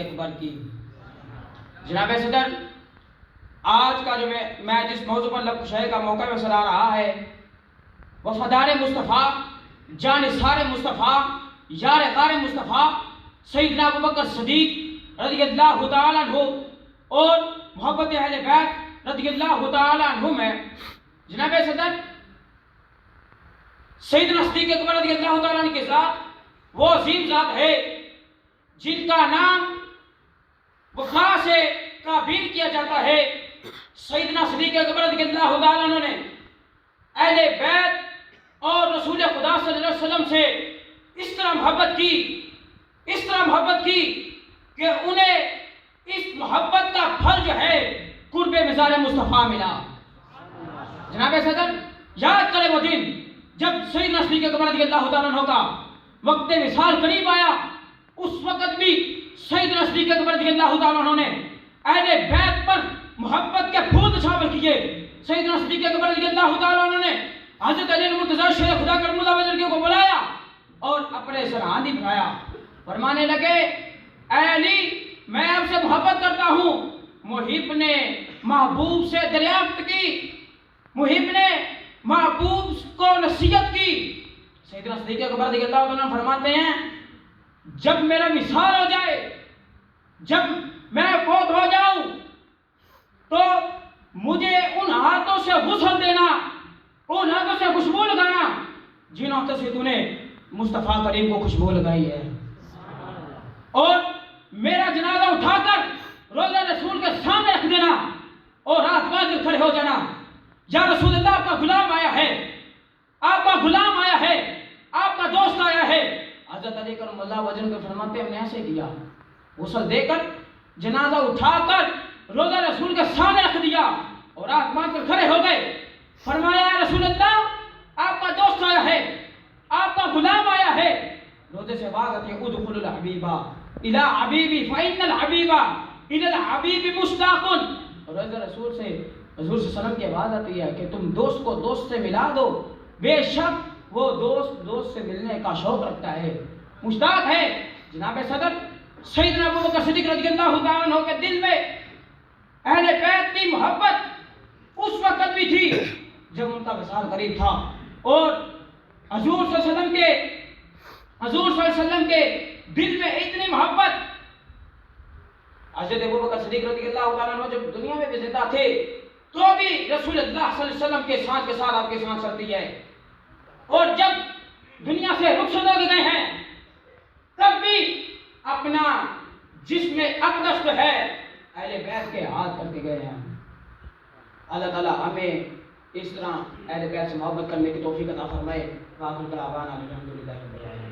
اکبر کی۔ جناب صدر، آج کا جو میں جس موضوع پر لب کشائی کا موقع میں سنا رہا ہے، وفادار مصطفیٰ، جانثار مصطفیٰ، یار غار مصطفیٰ سیدنا ابوبکر صدیق رضی اللہ تعالیٰ عنہ اور محبت اہل بیت رضی اللہ تعالیٰ عنہ میں جناب صدر سیدنا صدیق اکبر رضی اللہ تعالیٰ عنہ کے ساتھ وہ عظیم ذات ہے جن کا نام وفا سے تعبیر کیا جاتا ہے۔ سیدنا صدیق اکبر رضی اللہ تعالیٰ عنہ نے اہل بیت اور رسول خدا صلی اللہ علیہ وسلم سے اس طرح محبت کی کہ انہیں اس محبت کا پھل جو ہے قرب مزار مصطفیٰ ملا۔ جناب صدر، یاد کرے وہ دن جب سیدنا صدیق اکبر رضی اللہ تعالیٰ عنہ کا وقت وصال قریب آیا، اس وقت بھی سیدنا صدیق اکبر رضی اللہ تعالیٰ عنہ نے اہل بیت پر محبت کے پھول نچھاور کیے۔ سیدنا صدیق اکبر رضی اللہ تعالیٰ عنہ نے حضرت علی المرتضیٰ شیر خدا کرم اللہ وجہ کو بلایا اور اپنے سرحدی بنایا، فرمانے لگے، اے علی، میں آپ سے محبت کرتا ہوں۔ محب نے محبوب سے دریافت کی، محب نے محبوب کو نصیحت کی۔ سیدنا صدیق اکبر رضی اللہ عنہ فرماتے ہیں، جب میرا وصال ہو جائے، جب میں فوت ہو جاؤں تو مجھے ان ہاتھوں سے غسل دینا، ان ہاتھوں سے خوشبو لگانا جن ہاتھوں سے تو نے مصطفیٰ کریم کو خوشبو لگائی ہے، اور میرا جنازہ اٹھا کر روضہ رسول کے سامنے رکھ دینا اور رات باز کھڑے ہو جانا، یا رسول اللہ آپ کا غلام آیا ہے، آپ کا غلام آیا ہے، آپ کا دوست آیا ہے۔ حضرت علی کرم اللہ وجہ کو فرماتے ہیں، ہم نے ایسے کیا، غسل دے کر جنازہ اٹھا کر روضہ رسول کے سامنے رکھ دیا اور رات باز کر کھڑے ہو گئے۔ فرمایا، رسول اللہ آپ کا دوست آیا ہے، آپ کا غلام آیا ہے۔ روضے سے آواز آتی ہے، ادخلوا الحبیبا الی حبیبی فإن الحبیبا الی الحبیب مشتاق۔ روضہ رسول سے حضور صلی اللہ علیہ وسلم کی آواز آتی ہے کہ تم دوست کو دوست سے ملا دو، بے شک وہ دوست سے ملنے کا شوق رکھتا ہے، مشتاق ہے۔ جناب صدر، سیدنا ابوبکر صدیق رضی اللہ تعالیٰ عنہ کے دل میں اہل بیت کی محبت اس وقت بھی تھی جب ان کا وصال قریب تھا، اور حضور صلی اللہ علیہ وسلم کے دل میں اتنی محبت۔ حضرت ابوبکر صدیق رضی اللہ تعالیٰ عنہ جب دنیا میں بھی زندہ تھے تو بھی رسول اللہ صلی اللہ علیہ وسلم کے ساتھ کے ساتھ آپ کے ساتھ چلتی ہے، اور جب دنیا سے رخصت ہو گئے ہیں تب بھی اپنا جسم اقدس جو ہے اہل بیت کے ہاتھ کر کے گئے ہیں۔ اللہ تعالیٰ ہمیں اس طرح اہل بیت سے محبت کرنے کی توفیق عطا فرمائے۔ وآخر دعوانا الحمدللہ رب العالمین۔